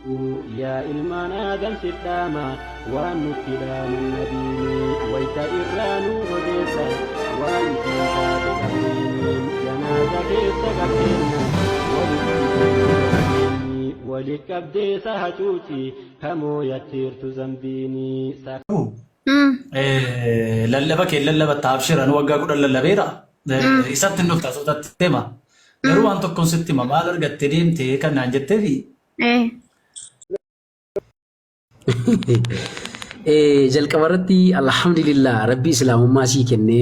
يا إلمان آدم ستاما ونتدا من نبيني ويتا إرانو وديسا ونتدا بقريني جنازة كيسا ولك أبديسا هتوتي كمو يتير تزنبيني للبك للبك تابشر أنا وقع كل للبيرة إسات النقطة صوت التما يروح أنت كونسبت ما مالر قترين تي كان نجت في جل كبرتي الحمد لله ربي سلام ما شيء كني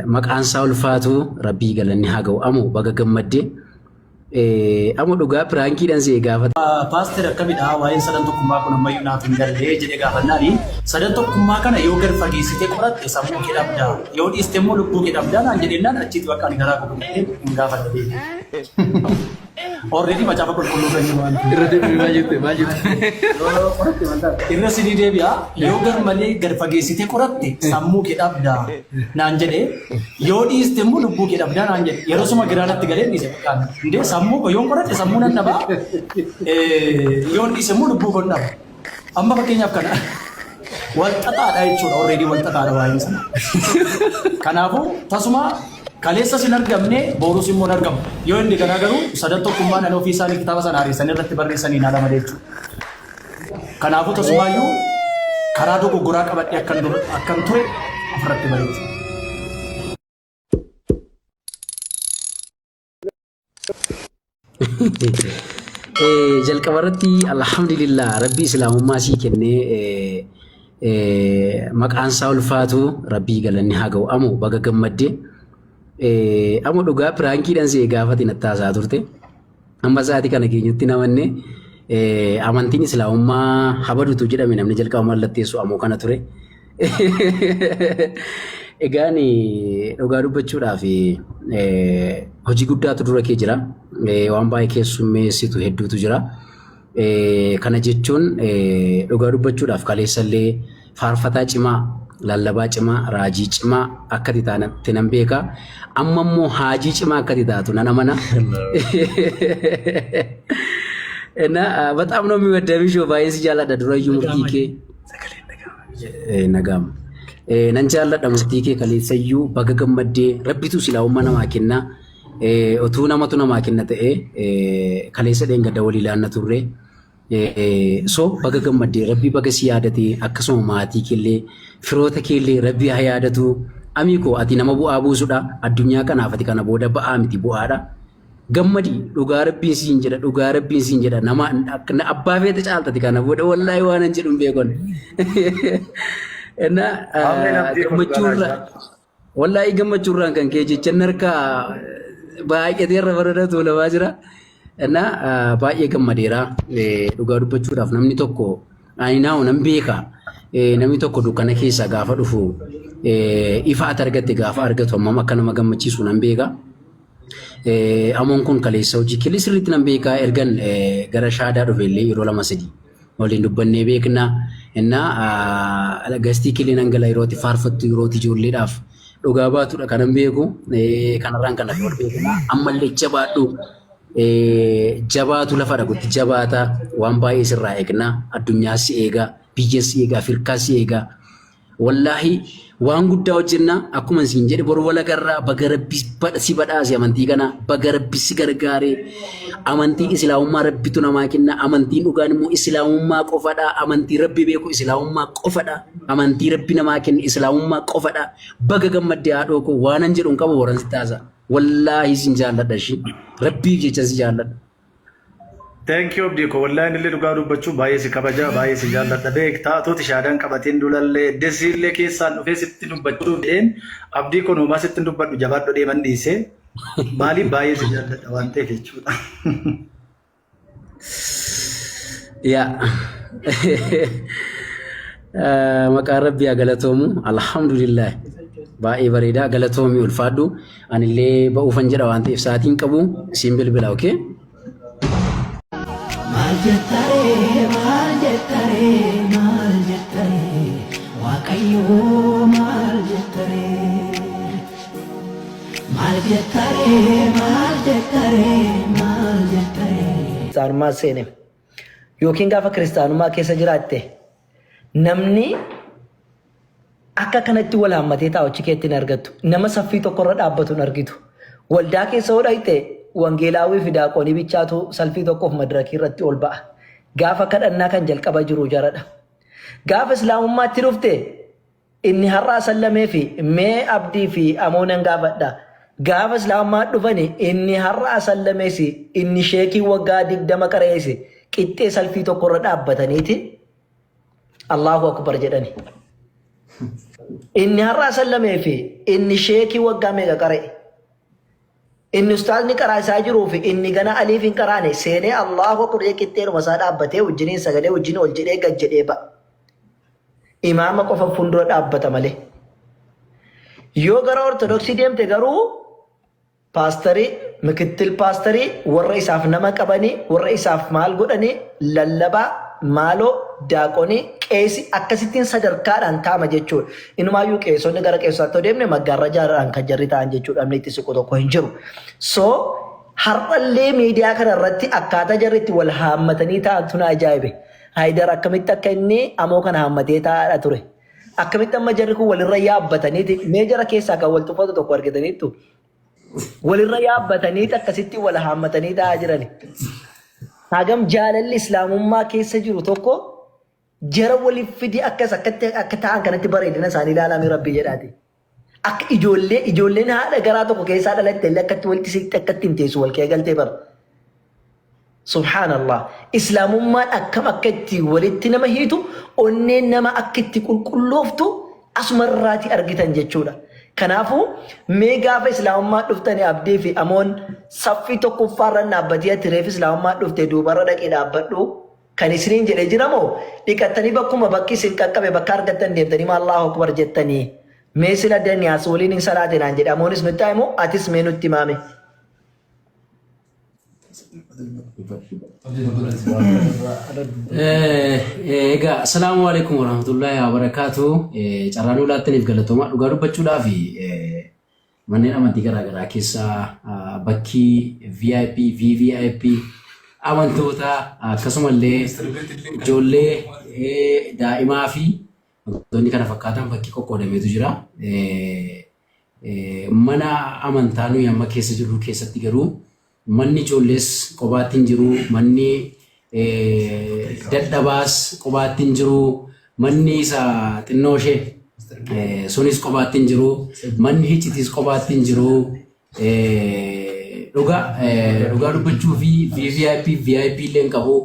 مكان ساول فاتو ربي قال إني هاجو أمو بقى جمدة أمو دوغا برانكي دان سي غافت باستر كبيدا واين سدان تو كما كنا مايونا فينغر لي جدي غافناري سدان تو كما كنا يوغر فغيسيتي قرات سامو كيدابدا يود استمو لبو كيدابدا نجدنا نچيت وكان غرا كو غافدي already macam apa perlu kan irrade maju irra sini dia biya yogar mali gar fagesite qoratte sammu kidabda nanjade yodi istemu lubbu kidabda nanjade yero suma granat gale ni se kan inde sammu ko yon qoratte sammu nan naba yodi istemu lubbu konna amma bakenya kana wal tata dai chu already wal tata da wayin sana kanafu tasuma Kalesa sinar gamne boru simunar gam. Yo indi kana garu sadato kumman ano ofisa ni kitaba sanari sanirratti barreessanii na lama deechu. Kanaafu tasumayu karado ko gura qabadhe akkan ture afratti bareechu. jalqabarratti alhamdulillah rabbi islaamummaa sii kennee maqaan isaa ulfaatu rabbii galanni haa ga'u amu baga gammadde amu dhugaa piraankiidhaan si gaafati nattaasaa turte amma sa'aatii kana keenyatti namanne amantiin islaamummaa habadutu jedhame namni jalqaba mallatteessu ammoo kana ture. Egaan dhugaa dubbachuudhaaf hojii guddaatu dura kee jira. Waan baay'ee keessummeessitu hedduutu jira. Kana jechuun dhugaa dubbachuudhaaf kaleessallee faarfataa cimaa, lallabaa cimaa, raajii cimaa akkati taanatti nan beeka. Amma immoo haajii cimaa akkati taatu nan amana. በጣም ነው የሚወደው ባይን ሲጃላዳ ዱራዩ ሙርቲኬ ነጋም ነንጃላዳ ሙርቲኬ ከሌሰዩ በገገመዴ ረቢቱ ሲላውማ ነማኪና ኦቱ ነማቱ ነማኪና ተኤ ከሌሰ ደንገ ደወሊ ላና ቱሬ ሶ በገገመዴ ረቢ በገሲ ያደቲ አከሶ ማቲ ኬሌ ፍሮተ ኬሌ ረቢ ሃያደቱ አሚኮ አቲ ነመ ቡአ ቡሱዳ አዱኛ ከናፈቲ ከነ ቦደ በአምቲ ቡአዳ Gammadi dhugaa rabbiin siin jedha nama abbaa feete caaltati kana booda wallaahi waan hin jedhu beekon enna gammachuurra wallaahi gammachuurraan kan kee jechan harka baay'ateerra baradatu lawaa jira enna baay'ee gammadeera dhugaa dubbachuudhaaf namni tokko ani naawu nan beeka namni tokko dukkana keessa gaafa dhufu ifa argatte gaafa argatu amma akka nama gammachiisu nan beeka. Amon kun kaleessa hojii kilii sirriitti nan beekaa ergan gara shaadaa dhufellee yeroo lama sadii waliin dubbannee beekna inna gastii kilii nan gala yerooti faarfattu yerooti ijoolleedhaaf dhugaa baatudha kanan beeku kanarraan kan wal beekna ammallee jabaatu lafa dhagutti jabaata waan baay'ee sirraa eegna addunyaa si eega biyya si eega Afrikaa si eega wallaahi waan guddaa hojjenna akkuma siin jedhe boru wala garraa baga rabbi si badhaase amantii kana baga rabbi si gargaare amantii islaamummaa rabbitu namaa kenna amantiin dhugaan immoo islaamummaa qofadha amantii rabbi beeku islaamummaa qofadha amantii rabbi namaa kenna islaamummaa qofadha baga gammadde haadhoo ko waanan jedhuun qaba waran si taasa wallaahi sin jaalladha shi rabbiif jecha si jaalladha. Thank you Abdiko. Wallahi nillee dhugaa dubbachuu baay'ee si kabaja baay'ee si jaalladha beektaa tooti shaadaan qabateen dulallee desiillee keessaan dhufee sitti dubbachuu dheen Abdiko noomaa sitti dubbadhu jabaadhu deeman dhiisee maaliif baay'ee si jaalladha waan ta'eef jechuudha. Yaa maqaan rabbii haa galatoomu alhamdulillah baay'ee bareedaa galatoomii ulfaadhu anillee ba'uufan jedha waan ta'eef sa'aatiin qabu siin bilbila okay. Maljettare Waaqayyo maljettare kiristaanummaa seene yookiin gaafa kiristaanummaa keessa jiraatte namni akka kanatti wal hammatee taa'uchi keetti hin argattu. Nama saffii tokkorra dhaabbatu hin argitu. Waldaa keessa yoo dhaqxe wangeelaawii fi daaqonii bichaatu salfii tokkoof madirakii irratti ol ba'a. Gaafa kadhannaa kan jalqaba jiru jaradha. Gaafa islaamummaatti dhufte inni har'aa sallamee fi mee abdii fi amoonan gaafadha. Gaafa islaamummaa dhufani inni har'aa sallamees inni sheekii waggaa 20 qareesse qixxee salfii tokkorra dhaabbataniiti Allahu akbar jedhani. Inni har'aa sallamee fi inni sheekii waggaa meeqa qaree inni ustaazni qaraa isaa jiruu fi inni gana aliif hin qaraane seenee Allahu akbar qixxeeruma isaa dhaabbatee wajjiniin sagalee wajjin ol jedhee gad jedhee ba'a. Imaama qofa fuuldura dhaabbata malee. Yoo gara ortodoksii deemte garuu paastarii mikittil paastarii warra isaaf nama qabanii warra isaaf maal godhanii lallabaa maaloo daaqonii qeesi akkasittiin sadarkaadhaan taama jechuudha. Inumaayyuu qeessonni gara qeessaatti deemne maggaarrajaadhaan kan jarri ta'an jechuudha. Namni itti siqu tokko hin jiru. So har'allee miidiyaa kana irratti akkaataa jarri itti wal haammatanii ta'antu na ajaa'ibe. Haayidar akkamitti akka inni amoo kana haammatee taa'aa ture. Akkamitti amma jarri kun walirra yaabbataniiti mee jara keessaa kan wal tuffatu tokko argitaniittu. Walirra yaabbataniiti akkasitti wal haammatanii taa'aa jirani. Hagam jaalalli islaamummaa keessa jiru tokko jara waliif fidi akka ta'an kanatti bareedina isaanii ilaalamee rabbii jedhaati. Akka ijoolleen haadha garaa tokko keessaa dhalatte illee akkatti walitti siqxe akkatti hin teessu wal keegaltee bara. Subhaanallah. Islaamummaan akkam akka itti walitti nama hiitu onneen nama akka itti qulqullooftu asumarraati argitan jechuudha. Kanaafuu mee gaafa islaamummaa dhuftanii abdii fi amoon saffii tokkoffaarra dhaabbatee ati reef islaamummaa dhufte duubarra dhaqee dhaabbadhu kan isiniin jedhee jiramoo dhiqattanii bakkuma bakki isin qaqqabe bakka argattan deemtanii Allahu akbar jettanii mee sila daniyaas waliin hin salaate naan jedhe amoonis nutti himu atis mee nutti himame. Egaa assalamu alaikum warahmatullahi wabarakatuh. Carraan ulaattaniif galatooma dhugaa dubbachuudhaa fi manneen amantii garaagaraa keessaa bakki VIP, VVIP amantoota akkasumallee ijoollee daa'imaa fi wantoonni kana fakkaatan bakki qoqqoodameetu jira. Mana amantaa nuyi amma keessa jirru keessatti garuu manni ijoollees qobaatti hin jiru, manni dadhabaas qobaatti hin jiru, manni isa xinnoo ishee sunis qobaatti hin jiru, manni hiccitiis qobaatti hin jiru. Dhugaa dubbachuu fi VVIP, VIP illee hin qabu.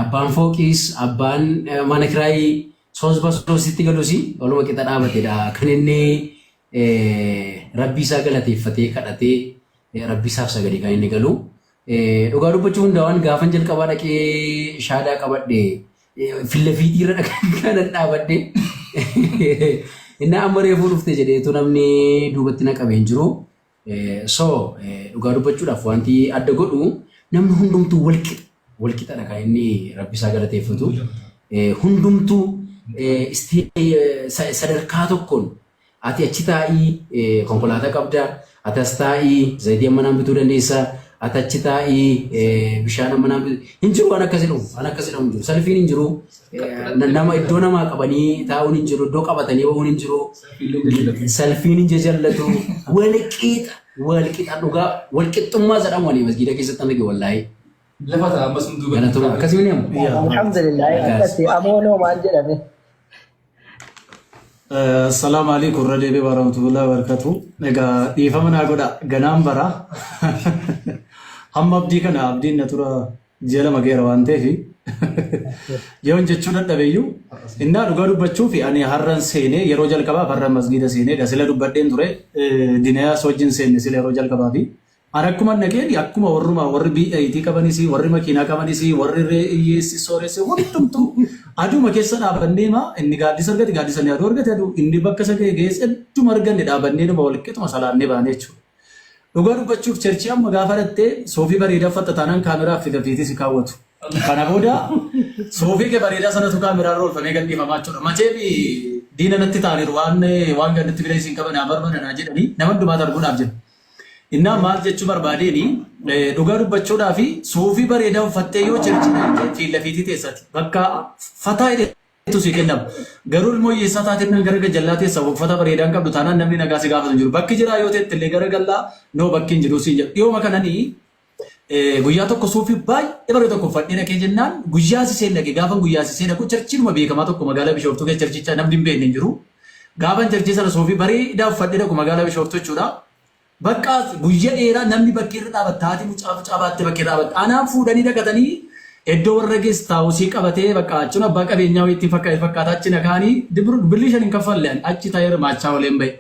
Abbaan fooqiis, abbaan mana kiraayii soosbasitti galuusi waluma qixa dhaabatedha. Kan inni rabbii isaa galateeffatee kadhatee rabbii isaaf sagalee kan inni galu. Dhugaa dubbachuu hundaa'an gaafan jalqabaa dhaqee shaadaa qabadhe filla fiixiirra dhaqee dhaabadhe inni amma reefuu dhufte jedheetu namni duubatti na qabee hin jiru. So dhugaa dubbachuudhaaf wanti adda godhu namni hundumtuu walqixadha kan inni rabbii isaa galateeffatu. Hundumtuu sadarkaa tokkoon ati achi taa'ii konkolaataa qabda, ati as taa'ii zayitii manaan bituu dandeessa, ati achi taa'ii bishaan manaan bituu hin jiru. Waan akkasii dhamu hin jiru. Salfiin hin jiru. Nama iddoo namaa qabanii taa'uun hin jiru. Iddoo qabatanii ba'uun hin jiru. Salfiin hin jajallatu. Walqixa dhugaa walqixxummaa jedhamu ani masgiida keessatti arge wallaahi. Lafa ta'a ammas hunduu galatuma akkasii ni hamu. Alhamdulillah akkasii amoonoo maal jedhame. Assalamu alaikum warahmatullahi wabarakatuh. Egaa dhiifama naa godha ganaan bara. Hamma abdii kana abdiin na tura ji'a lama geera waan ta'eef yoon jechuu dadhabeeyyuu innaa dhugaa dubbachuu fi ani har'an seenee yeroo jalqabaaf har'an masgiida seenee sila dubbadheen ture Dinayaas wajjin seenne sila yeroo jalqabaa fi ani akkuma nageen akkuma warri BIT qabanis warri makiinaa qabanis warri hiyyeessi sooressi hundumtuu aduma keessa dhaabannee inni gaaddisa argate gaaddisa ni aduu argate aduu inni bakka isa geesse hedduma arganne dhaabannee nama walqixuma salaannee baanee jechuudha. Dhugaa dubbachuuf cherchii amma gaafa dhattee soofii bareedaa uffatta taanaan kaameraa fi gafiitii si kaawwatu. Kana booda soofii kee bareedaa sanatu kaameraan oolfamee gadhiifamaa jechuudha. Macheefi diina natti taaniru waan gaditti fidee isin qaban amarmananaa jedhanii nama hundumaatu arguudhaaf jira. Innaa maal jechuu barbaadeen dhugaa dubbachuudhaa fi suufii bareedaa uffattee yoo circina fiilla fiitii teessati bakka fataa hidhetu si kennamu. Garuu ilmoo hiyyeessaa taateen gara jallaa teessa uffata bareedaan qabdu taanaan namni nagaa si gaafatu jiru. Bakki jiraa yoo ta'e illee gara gallaa noo bakki hin jiru si jedhu. Dhiyooma kananii guyyaa tokko suufii baay'ee bareedaa tokko uffadhee dhaqee jennaan guyyaa siseen dhaqee gaafa guyyaa siseen dhaqu circhiinuma beekamaa tokko magaalaa Bishooftuu keessa circhicha namni hin beekne hin jiru. Gaafa circhii sana suufii bareedaa uffadhee dhaqu magaalaa Bishooftuu jechuudha. Bakka guyyaa dheeraa namni bakki irra dhaabatte haati mucaa baattee bakki irra dhaabatte. Anaan fuudhanii dhaqatanii iddoo warra geessu taa'usii qabatee bakka achuun abbaa qabeenyaa wayittiin fakkaata achi nakaanii birrii shan hin kaffalleen achi taa'ee maachaa waliin bahe.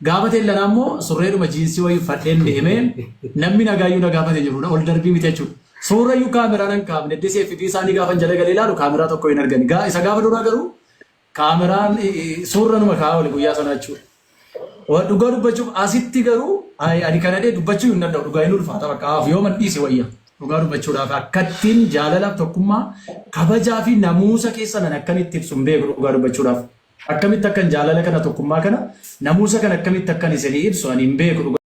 Gaafatee lanaa immoo surreedhuma jiinsii wayii uffadheen deemee namni nagaayyuu na gaafatee jirudha ol darbii miti jechuudha. Suurayyuu kaameraan hin kaafne desee fidii isaanii gaafa jala galee ilaalu kaameraa tokko hin argani. Isa gaafa duraa garuu kaameraan suuraa numa kaa'aa oli guyyaa sana jechuudha. Dhugaa dubbachuuf asitti garuu ani kana dhee dubbachuu hin danda'u dhugaa hin ulfaata bakka haaf yoo mandhiise wayya. Dhugaa dubbachuudhaaf akkattiin jaalalaaf tokkummaa kabajaa fi namuusa keessan akkamitti ibsu hin beeku dhugaa dubbachuudhaaf. Akkamitti akkan jaalala kana tokkummaa kana namuusa kana akkamitti akkan isinii ibsu ani hin beeku.